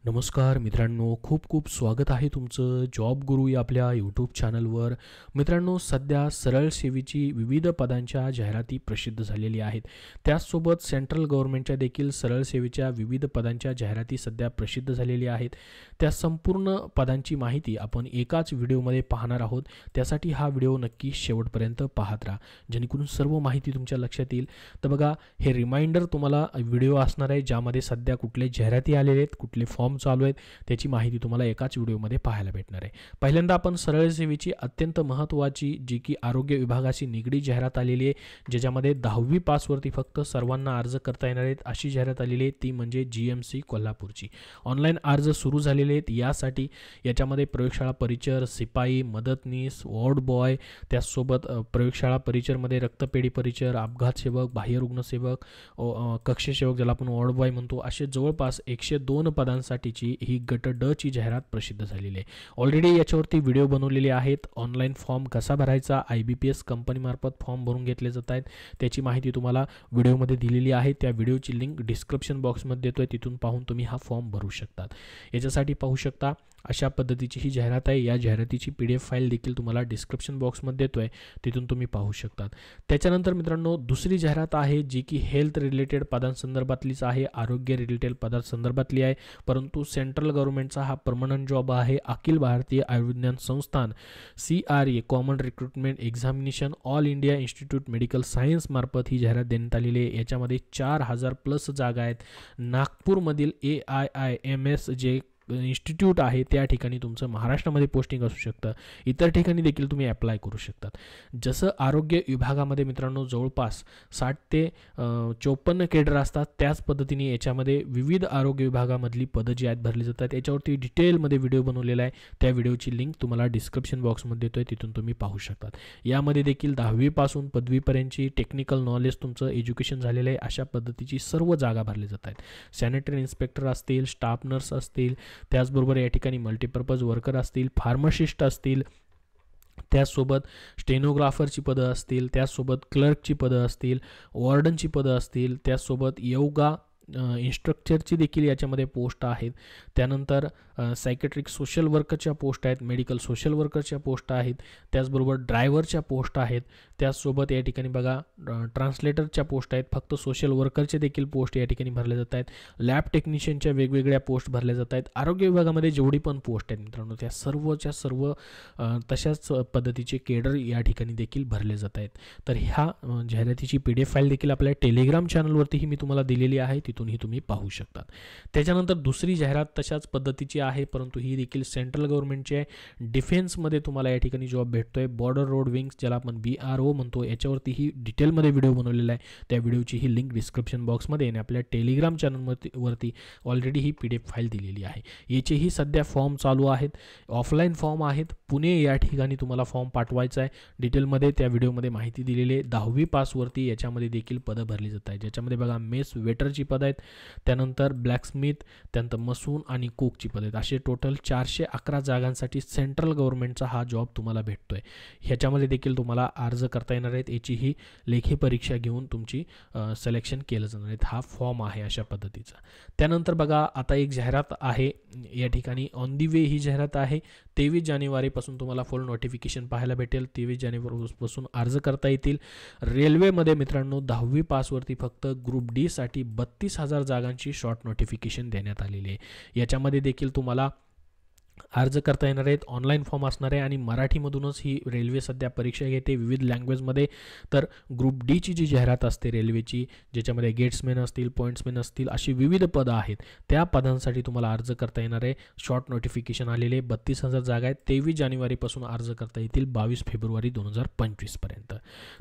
नमस्कार मित्रांनो, खूप खूप स्वागत आहे तुमचं जॉब गुरु या आपल्या यूट्यूब चॅनलवर. मित्रांनो, सध्या सरळ सेवेची विविध पदांच्या जाहिराती प्रसिद्ध झालेली आहेत. त्याचसोबत सेंट्रल गव्हर्नमेंटच्या देखील सरळ सेवेच्या विविध पदांच्या जाहिराती सध्या प्रसिद्ध झालेल्या आहेत. त्या संपूर्ण पदांची माहिती आपण एकाच व्हिडिओमध्ये पाहणार आहोत. त्यासाठी हा व्हिडिओ नक्की शेवटपर्यंत पाहत राहा, जेणेकरून सर्व माहिती तुमच्या लक्षात येईल. तर बघा, हे रिमाइंडर तुम्हाला व्हिडिओ असणार आहे ज्यामध्ये सध्या कुठले जाहिराती आलेले आहेत, कुठले फॉर्म चालू आहेत, त्याची माहिती तुम्हाला एकाच व्हिडिओमध्ये पाहायला भेटणार आहे. पहिल्यांदा आपण सरळ सेवेची अत्यंत महत्त्वाची जी की आरोग्य विभागाशी निगडीत जाहिरात आलेली आहे, ज्याच्यामध्ये 10वी पासवरती फक्त सर्वांना अर्ज करता येणार आहेत अशी जाहिरात आलेली आहे. ती म्हणजे GMC कोल्हापूरची. ऑनलाईन अर्ज सुरू झालेले आहेत. यासाठी याच्यामध्ये प्रयोगशाळा परिचर, शिपाई, मदतनीस, वॉर्ड बॉय, त्याचसोबत प्रयोगशाळा परिचरमध्ये रक्तपेढी परिचर, अपघात सेवक, बाह्य रुग्णसेवक, कक्षसेवक ज्याला आपण वॉर्ड बॉय म्हणतो, असे जवळपास 102 पदांसाठी ही गट ड ची जाहिरात प्रसिद्ध झालेली आहे. ऑलरेडी याच्यावरती व्हिडिओ बनवलेले आहेत. ऑनलाईन फॉर्म कसा भरायचा, IBPS कंपनीमार्फत फॉर्म भरून घेतले जात आहेत, त्याची माहिती तुम्हाला व्हिडिओमध्ये दिलेली आहे. त्या व्हिडिओची लिंक डिस्क्रिप्शन बॉक्समध्ये देतोय, तिथून पाहून तुम्ही हा फॉर्म भरू शकतात. याच्यासाठी पाहू शकता अशा पद्धतीची ही जाहिरात आहे. या जाहिरातीची PDF फाईल देखील तुम्हाला डिस्क्रिप्शन बॉक्समध्ये देतोय, तिथून तुम्ही पाहू शकतात. त्याच्यानंतर मित्रांनो, दुसरी जाहिरात आहे जी की हेल्थ रिलेटेड पदांसंदर्भातलीच आहे, आरोग्य रिलेटेड पदांसंदर्भातली आहे. परंतु सेंट्रल गव्हर्नमेंटचा हा परमनंट जॉब आहे. अखिल भारतीय आयुर्विज्ञान संस्थान CRA common recruitment examination all India institute medical science मार्फत ही जाहिरात देण्यात आलेली आहे. याच्यामध्ये 4000+ जागा आहेत. नागपूरमधील AIIMS जे इन्स्टिट्यूट आहे त्या ठिकाणी तुमचं महाराष्ट्रामध्ये पोस्टिंग असू शकतं. इतर ठिकाणी देखील तुम्ही अप्लाय करू शकतात. जसं आरोग्य विभागामध्ये मित्रांनो जवळपास 60 ते 54 केडर असतात, त्याच पद्धतीने याच्यामध्ये विविध आरोग्य विभागामधली पदं जी आहेत भरली जातात. याच्यावरती डिटेलमध्ये व्हिडिओ बनवलेला आहे. त्या व्हिडिओची लिंक तुम्हाला डिस्क्रिप्शन बॉक्समध्ये देतोय, तिथून तुम्ही पाहू शकतात. यामध्ये देखील 10वी पासून पदवीपर्यंतची टेक्निकल नॉलेज तुमचं एज्युकेशन झालेलं आहे अशा पद्धतीची सर्व जागा भरली जात आहेत. सॅनिटरी इन्स्पेक्टर असतील, स्टाफ नर्स असतील, त्याचबरोबर या ठिकाणी मल्टीपर्पज वर्कर असतील, फार्मासिस्ट असतील, त्याचसोबत स्टेनोग्राफरची पदं असतील, त्याचसोबत क्लर्कची पदं असतील, वॉर्डनची पदं असतील, त्याचसोबत योगा इन्स्ट्रक्चरची देखील याच्यामध्ये पोस्ट आहेत. त्यानंतर सायकेट्रिक सोशल वर्करच्या पोस्ट आहेत, मेडिकल सोशल वर्करच्या पोस्ट आहेत, त्याचबरोबर ड्रायव्हरच्या पोस्ट आहेत. त्याचसोबत या ठिकाणी बघा ट्रान्सलेटरच्या पोस्ट आहेत. फक्त सोशल वर्करचे देखील पोस्ट या ठिकाणी भरल्या जात आहेत. लॅब टेक्निशियनच्या वेगवेगळ्या पोस्ट भरल्या जात आहेत. आरोग्य विभागामध्ये जेवढी पण पोस्ट आहेत मित्रांनो, त्या सर्वच्या सर्व तशाच पद्धतीचे केडर या ठिकाणी देखील भरले जात आहेत. तर ह्या जाहिरातीची PDF फाईल देखील आपल्या टेलिग्राम चॅनलवरतीही मी तुम्हाला दिलेली आहे, तिथूनही तुम्ही पाहू शकतात. त्याच्यानंतर दुसरी जाहिरात तशाच पद्धतीची आहे, परंतु ही देखील सेंट्रल गव्हर्नमेंटची आहे. डिफेन्समध्ये तुम्हाला या ठिकाणी जॉब भेटतोय. बॉर्डर रोड विंग्स ज्याला आपण BRO म्हणतो, याच्यावरतीही डिटेलमध्ये व्हिडिओ बनवलेला आहे. त्या व्हिडिओची ही लिंक डिस्क्रिप्शन बॉक्समध्ये आणि आपल्या टेलिग्राम चॅनलवरती ऑलरेडी ही PDF फाईल दिलेली आहे. याचेही सध्या फॉर्म चालू आहेत. ऑफलाईन फॉर्म आहेत. पुणे या ठिकाणी तुम्हाला फॉर्म पाठवायचा आहे. डिटेलमध्ये त्या व्हिडिओमध्ये माहिती दिलेली आहे. 10वी पासवरती याच्यामध्ये देखील पदं भरली जात आहेत, ज्याच्यामध्ये बघा मेस वेटरची पदं आहेत, त्यानंतर ब्लॅकस्मिथ, त्यानंतर मसून आणि कुकची पदं आहेत. असे टोटल 411 जागांसाठी सेंट्रल गव्हर्नमेंटचा हा जॉब तुम्हाला भेटतोय. ह्याच्यामध्ये देखील तुम्हाला अर्ज करता येणार आहेत. याचीही लेखी परीक्षा घेऊन तुमची सिलेक्शन केलं जाणार आहे. हा फॉर्म आहे अशा पद्धतीचा. त्यानंतर बघा आता एक जाहिरात आहे या ठिकाणी, ऑन दी वे ही जाहिरात आहे. 23 जानेवारीपासून तुम्हाला फुल नोटिफिकेशन पाहायला भेटेल. 23 जानेवारीपासून अर्ज करता येतील. रेल्वेमध्ये मित्रांनो 10वी पासवरती फक्त ग्रुप D साठी 32,000 जागांची शॉर्ट नोटिफिकेशन देण्यात आलेली आहे. याच्यामध्ये देखील तुम्हाला अर्ज करता येणार आहेत. ऑनलाईन फॉर्म असणार आहे आणि मराठीमधूनच ही रेल्वे सध्या परीक्षा घेते विविध लँग्वेजमध्ये. तर ग्रुप D ची जी जाहिरात असते रेल्वेची, ज्याच्यामध्ये गेट्समॅन असतील, पॉईंट्समॅन असतील, अशी विविध पदं आहेत, त्या पदांसाठी तुम्हाला अर्ज करता येणार आहे. शॉर्ट नोटिफिकेशन आलेले 32,000 जागा आहेत. 23 जानेवारीपासून अर्ज करता येतील 22 फेब्रुवारी 2025 पर्यंत.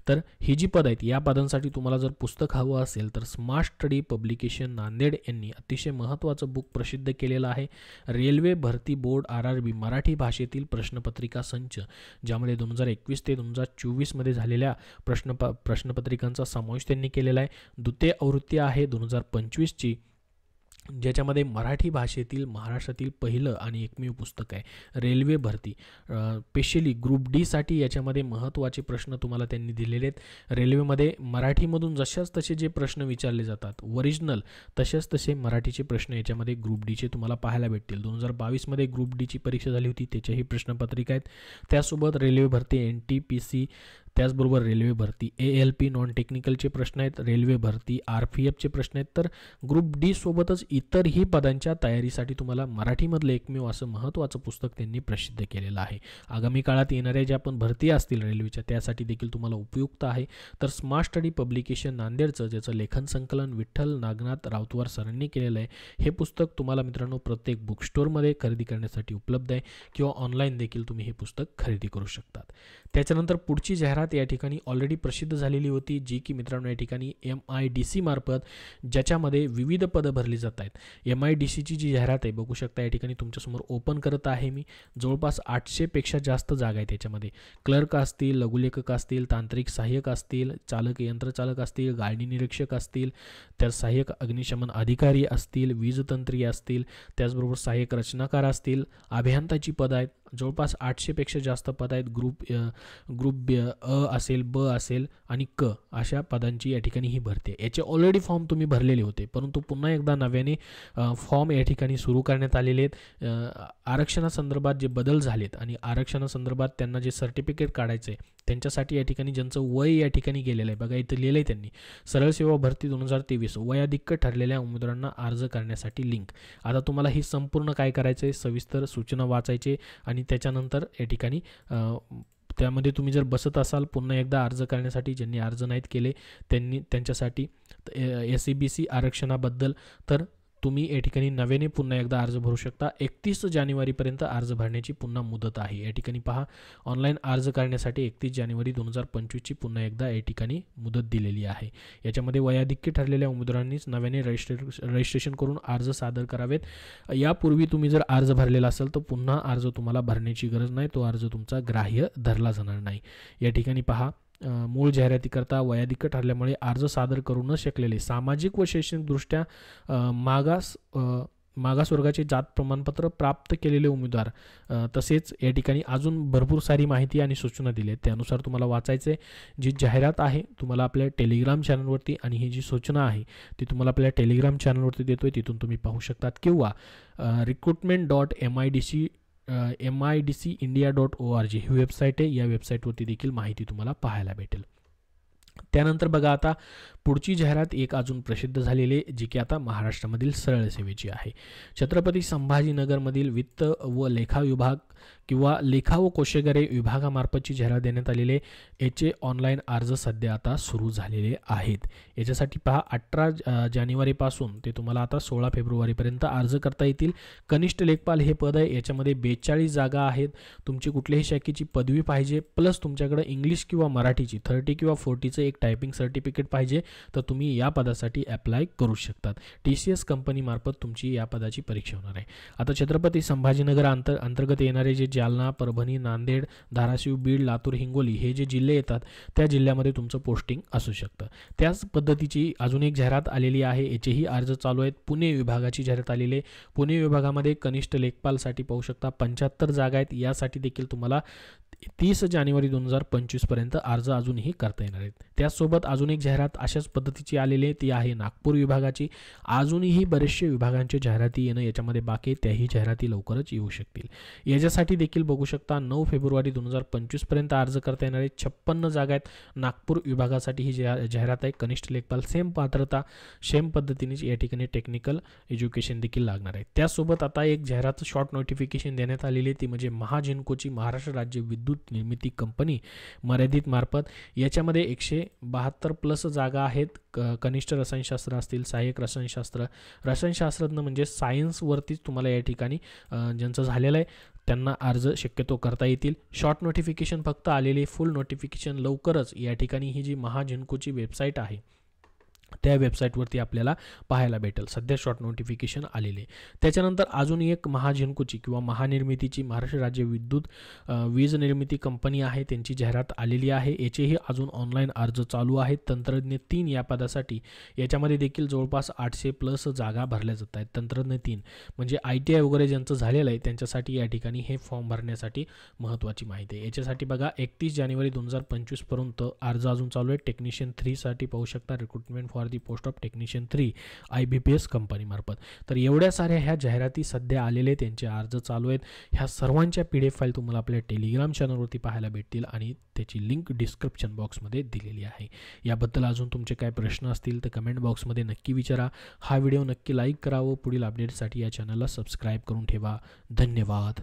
तर ही जी पदं आहेत या पदांसाठी तुम्हाला जर पुस्तक हवं असेल तर स्मार्ट स्टडी पब्लिकेशन नांदेड यांनी अतिशय महत्त्वाचं बुक प्रसिद्ध केलेलं आहे. रेल्वे भरती बोर्ड RRB मराठी भाषेतील प्रश्नपत्रिका संच, ज्यामध्ये 2021 ते 2024 मध्ये झालेल्या प्रश्नपत्रिकांचा समावेश त्यांनी केलेला आहे. द्वितीय आवृत्ती आहे 2025 ची. ज्याच्यामध्ये मराठी भाषेतील महाराष्ट्रातील पहिलं आणि एकमेव पुस्तक आहे रेल्वे भरती. स्पेशली ग्रुप डीसाठी याच्यामध्ये महत्त्वाचे प्रश्न तुम्हाला त्यांनी दिलेले आहेत. रेल्वेमध्ये मराठीमधून जशाच तसे जे प्रश्न विचारले जातात ओरिजिनल तसेच तसे मराठीचे प्रश्न याच्यामध्ये ग्रुप डीचे तुम्हाला पाहायला भेटतील. 2022मध्ये ग्रुप डीची परीक्षा झाली होती, त्याच्याही प्रश्नपत्रिका आहेत. त्यासोबत रेल्वे भरती NTPC, त्याचबरोबर रेल्वे भरती ALP नॉन टेक्निकलचे प्रश्न आहेत, रेल्वे भरती RPFचे प्रश्न आहेत. तर ग्रुप डी सोबतच इतरही पदांच्या तयारीसाठी तुम्हाला मराठीमधलं एकमेव असं महत्त्वाचं पुस्तक त्यांनी प्रसिद्ध केलेलं आहे. आगामी काळात येणाऱ्या ज्या पण भरती असतील रेल्वेच्या त्यासाठी देखील तुम्हाला उपयुक्त आहे. तर स्मार्ट स्टडी पब्लिकेशन नांदेडचं ज्याचं लेखन संकलन विठ्ठल नागनाथ राऊतवार सरांनी केलेलं आहे, हे पुस्तक तुम्हाला मित्रांनो प्रत्येक बुक स्टोअरमध्ये खरेदी करण्यासाठी उपलब्ध आहे किंवा ऑनलाईन देखील तुम्ही हे पुस्तक खरेदी करू शकतात. त्याच्यानंतर पुढची जाहिरात या ठिकाणी ऑलरेडी प्रसिद्ध झालेली होती, जी की मित्रांनो या ठिकाणी MIDC मार्फत ज्याच्यामध्ये विविध पदं भरली जात आहेत. MIDCची जी जाहिरात आहे बघू शकता या ठिकाणी तुमच्यासमोर ओपन करत आहे मी. जवळपास 800पेक्षा जास्त जागा आहेत त्याच्यामध्ये. क्लर्क असतील, लघुलेखक असतील, तांत्रिक सहाय्यक असतील, चालक यंत्रचालक असतील, गाळणी निरीक्षक असतील, त्या सहाय्यक अग्निशमन अधिकारी असतील, वीजतंत्री असतील, त्याचबरोबर सहाय्यक रचनाकार असतील, अभियंताची पदं आहेत. जवळपास 800पेक्षा जास्त पद आहेत. ग्रुप अ असेल, ब असेल आणि क अशा पदांची या ठिकाणी ही भरती आहे. याचे ऑलरेडी फॉर्म तुम्ही भरलेले होते, परंतु पुन्हा एकदा नव्याने फॉर्म या ठिकाणी सुरू करण्यात आलेले आहेत. आरक्षणासंदर्भात जे बदल झालेत आणि आरक्षणासंदर्भात त्यांना जे सर्टिफिकेट काढायचं आहे त्यांच्यासाठी या ठिकाणी ज्यांचं वय या ठिकाणी गेलेलं आहे बघा इथं लिहिलं आहे त्यांनी, सरळ सेवा भरती 2023 वयाधिक्य ठरलेल्या उमेदवारांना अर्ज करण्यासाठी लिंक. आता तुम्हाला ही संपूर्ण काय करायचं आहे, सविस्तर सूचना वाचायचे आणि त्याच्यानंतर या ठिकाणी त्यामध्ये तुम्ही जर बसत असाल पुन्हा एकदा अर्ज करण्यासाठी, ज्यांनी अर्ज नाहीत केले त्यांच्यासाठी SEBC आरक्षणाबद्दल, तर तुम्ही या ठिकाणी नव्याने पुन्हा एकदा अर्ज भरू शकता. 31 जानेवारीपर्यंत अर्ज भरण्याची पुन्हा मुदत आहे. या ठिकाणी पहा, ऑनलाईन अर्ज करण्यासाठी 31 जानेवारी 2025ची पुन्हा एकदा या ठिकाणी मुदत दिलेली आहे. याच्यामध्ये वयाधिक्य ठरलेल्या उमेदवारांनीच नव्याने रजिस्ट्रेशन करून अर्ज सादर करावेत. यापूर्वी तुम्ही जर अर्ज भरलेला असेल तर पुन्हा अर्ज तुम्हाला भरण्याची गरज नाही, तो अर्ज तुमचा ग्राह्य धरला जाणार नाही. या ठिकाणी पहा, मूळ जाहिरातीकरता वयाधिक्य ठरल्यामुळे अर्ज सादर करू न शकलेले सामाजिक व शैक्षणिकदृष्ट्या मागासवर्गाचे जात प्रमाणपत्र प्राप्त केलेले उमेदवार, तसेच या ठिकाणी अजून भरपूर सारी माहिती आणि सूचना दिली आहेत, त्यानुसार तुम्हाला वाचायचे. जी जाहिरात आहे तुम्हाला आपल्या टेलिग्राम चॅनलवरती आणि ही जी सूचना आहे ती तुम्हाला आपल्या टेलिग्राम चॅनलवरती देतोय, तिथून तुम्ही पाहू शकतात. किंवा recruitment.midcindia.org ही वेबसाईट आहे, या वेबसाईटवरती देखील माहिती तुम्हाला पाहायला भेटेल. त्यानंतर बघा आता पुढची जाहिरात एक अजून प्रसिद्ध झालेली आहे, जी की आता महाराष्ट्रामधील सरळ सेवेची आहे. छत्रपती संभाजीनगरमधील वित्त व लेखा विभाग किंवा लेखा व कोषागारे विभागामार्फतची जाहिरात देण्यात आलेली आहे. याचे ऑनलाईन अर्ज सध्या आता सुरू झालेले आहेत. याच्यासाठी पहा, 18 जानेवारीपासून ते तुम्हाला आता 16 फेब्रुवारीपर्यंत अर्ज करता येतील. कनिष्ठ लेखपाल हे पद आहे. याच्यामध्ये 42 जागा आहेत. तुमची कुठल्याही शाखेची पदवी पाहिजे, प्लस तुमच्याकडे इंग्लिश किंवा मराठीची 30 किंवा 40चं एक टायपिंग सर्टिफिकेट पाहिजे, तर तुम्ही या पदासाठी अप्लाय करू शकतात. TCS कंपनीमार्फत तुमची या पदाची परीक्षा होणार आहे. आता छत्रपती संभाजीनगर अंतर्गत येणारे जे जालना, परभणी, नांदेड, धाराशिव, बीड, लातूर, हिंगोली हे जे जिल्हे येतात त्या जिल्ह्यामध्ये तुमचं पोस्टिंग असू शकतं. त्याच पद्धतीची अजून एक जाहिरात आलेली आहे, याचेही अर्ज चालू आहेत. पुणे विभागाची जाहिरात आलेली आहे. पुणे विभागामध्ये कनिष्ठ लेखपालसाठी पाहू शकता 75 जागा आहेत. यासाठी देखील तुम्हाला 30 जानेवारी 2025पर्यंत अर्ज अजूनही करता येणार आहेत. त्याचसोबत अजून एक जाहिरात अशाच पद्धतीची आलेली आहे, ती आहे नागपूर विभागाची. अजूनही बरेचसे विभागांच्या जाहिराती येणं याच्यामध्ये बाकी आहे, त्याही जाहिराती लवकरच येऊ शकतील. याच्यासाठी देखील बघू शकता 9 फेब्रुवारी 2025पर्यंत अर्ज करता येणार आहेत. 56 जागा आहेत. नागपूर विभागासाठी ही जाहिरात आहे. कनिष्ठ लेखपाल सेम पात्रता सेम पद्धतीनेच या ठिकाणी टेक्निकल एज्युकेशन देखील लागणार आहे. त्यासोबत आता एक जाहिरात शॉर्ट नोटिफिकेशन देण्यात आलेली आहे, ती म्हणजे महाजिनकोची महाराष्ट्र राज्य विद्युत निर्मिती कंपनी मर्यादित मार्फत. याच्यामध्ये 172 प्लस जागा आहेत. कनिष्ठ रसायनशास्त्र असतील, सहाय्यक रसायनशास्त्रज्ञ म्हणजे सायन्सवरतीच तुम्हाला या ठिकाणी ज्यांचं झालेलं आहे त्यांना अर्ज शक्यतो करता येतील. शॉर्ट नोटिफिकेशन फक्त आलेली, फुल नोटिफिकेशन लवकरच. या ठिकाणी ही जी महाजिनकोची वेबसाईट आहे त्या वेबसाईटवरती आपल्याला पाहायला भेटेल. सध्या शॉर्ट नोटिफिकेशन आलेले. त्याच्यानंतर अजून एक महाझेन्कोची किंवा महानिर्मितीची महाराष्ट्र राज्य विद्युत वीज निर्मिती कंपनी आहे, त्यांची जाहिरात आलेली आहे. याचेही अजून ऑनलाईन अर्ज चालू आहेत. तंत्रज्ञ 3 या पदासाठी याच्यामध्ये देखील जवळपास 800+ जागा भरल्या जात आहेत. तंत्रज्ञ 3 म्हणजे ITI वगैरे ज्यांचं झालेलं आहे त्यांच्यासाठी या ठिकाणी हे फॉर्म भरण्यासाठी महत्त्वाची माहिती आहे. याच्यासाठी बघा 31 जानेवारी 2025 पर्यंत अर्ज अजून चालू आहे. टेक्निशियन 3 साठी पाहू शकता, recruitment for the post of technician 3 IBPS कंपनीमार्फत. तर एवढ्या साऱ्या ह्या जाहिराती सध्या आलेले त्यांचे अर्ज चालू आहेत. ह्या सर्वांच्या PDF फाईल तुम्हाला आपल्या टेलिग्राम चॅनलवरती पाहायला भेटतील आणि त्याची लिंक डिस्क्रिप्शन बॉक्समध्ये दिलेली आहे. याबद्दल अजून तुमचे काय प्रश्न असतील तर कमेंट बॉक्समध्ये नक्की विचारा. हा व्हिडिओ नक्की लाईक करा व पुढील अपडेटसाठी या चॅनलला सबस्क्राईब करून ठेवा. धन्यवाद.